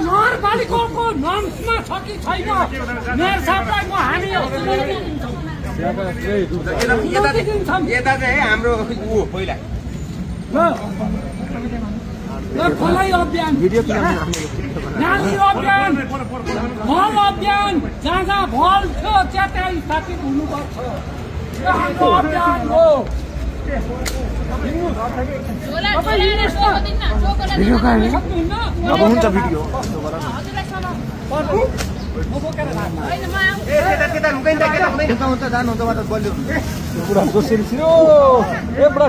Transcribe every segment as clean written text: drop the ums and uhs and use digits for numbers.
नगरपालिकाको नर्म्समा छ कि छैन मेयर साहबलाई म हामी यता चाहिँ हाम्रो पहिला खोलाइ अभियान नाली अभियान भल अभियान जहाँ जहाँ भल थियो त्यहाँ त्यहाँ स्थापित हुनुपर्छ यो हाम्रो अभियान हो अब हुन्छ भिडियो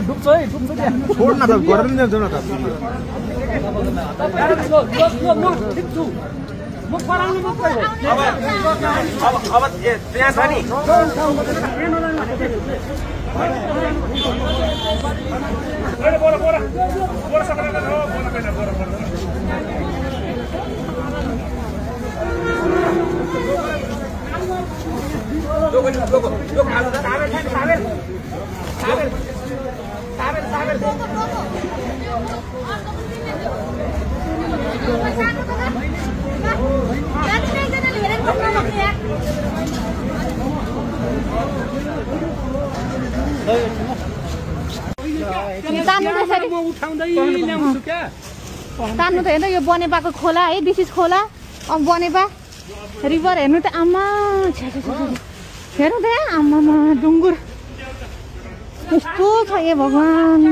डुब्छ है छोड न त गरेर नि जाउँ न त म पराउनु मात्रै हो अब त्यहाँ छ नि तान्नु त हेर्नु यो बनेपाको खोला है दिस इज खोला अब बनेपा रिभर हेर्नु त आमा हेर्नु त आमामा डुङ्गुर यस्तो छ ए भगवान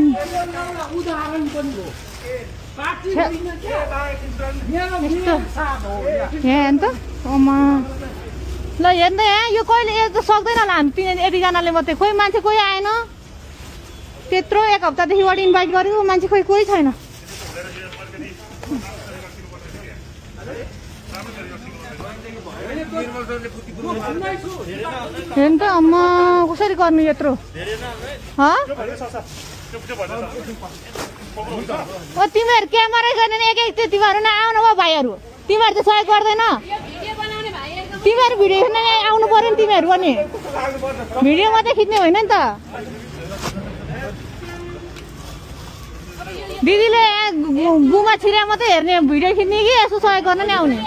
हेर्नु त आमा ल हेर्नु त यहाँ यो कहिले यस्तो सक्दैन होला हामी यतिजनाले मात्रै खोइ मान्छे कोही आएन त्यत्रो एक हप्तादेखि बढी इन्भाइट गरेको मान्छे खोइ कोही छैन हेर्नु त अम्मा कसरी गर्नु यत्रो तिमीहरू क्यामेरै गर्ने एक एक त्यो तिमीहरू न आउनु भयो भाइहरू तिमीहरू त सहयोग गर्दैन तिमीहरू भिडियो खिच्न आउनु पर्यो नि तिमीहरू पनि भिडियो मात्रै खिच्ने होइन नि त दिदीले गुमा छिरा मात्रै हेर्ने भिडियो खिच्ने कि यसो सहयोग गर्न नि आउने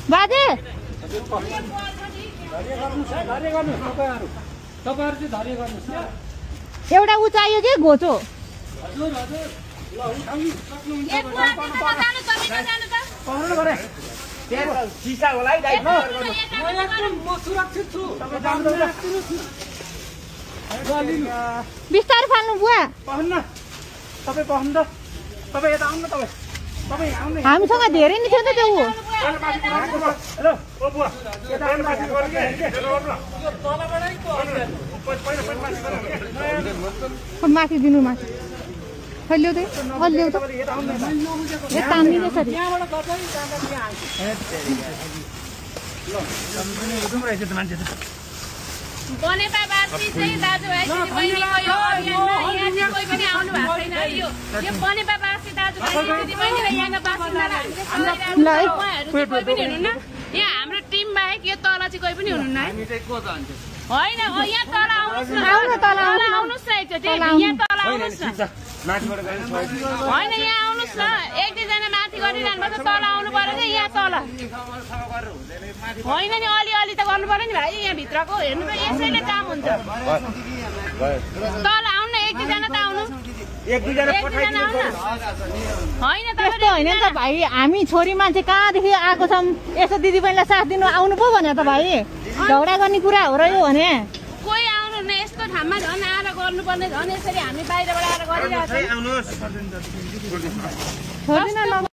बाजे एउटा उ चाहियो कि घोचो सिसा होला है दाइ म सुरक्षित छु बिस्तारै फाल्नु बुवा तपाईँ पहन त तपाईँ यता आउनु तपाईँ तपाईँ आउनु हामीसँग धेरै नै थियो नि त त्यो माथि दिनु माथि खै ल्याउ त ल्याउ त तान्ने त्यसरी बनेपावासी चाहिँ दाजुभाइ दिदीबहिनीको यो अभियानमा यहाँ चाहिँ कोही पनि आउनु भएको छैन है यो बनेपावासी दाजुभाइ दिदीबहिनीलाई यहाँका बासिन्दालाई उहाँहरू चाहिँ कोही पनि हुनुहुन्न यहाँ हाम्रो टिम बाहेक यो तल चाहिँ कोही पनि हुनुहुन्न है होइन यहाँ तल आउनुहोस् न तल आउनुहोस् न एकचोटि यहाँ तल आउनुहोस् न होइन यहाँ आउनुहोस् न एक दुईजना माथि गरिरहनु पर्छ तल आउनु पर्यो कि यहाँ तल होइन नि अलिअलि त गर्नु पर्यो नि भाइ यहाँ भित्रको हेर्नु त यसैले काम हुन्छ तल आउनु न एक दुईजना त आउनु होइन त्यस्तो होइन नि त भाइ हामी छोरी मान्छे कहाँदेखि आएको छौँ यसो दिदीबहिनीलाई साथ दिनु आउनु पो भने त भाइ झगडा गर्ने कुरा हो र यो भने कोही आउनु न यस्तो ठाउँमा झन् आएर गर्नुपर्ने झन् यसरी हामी बाहिरबाट आएर गरिरहेको छौँ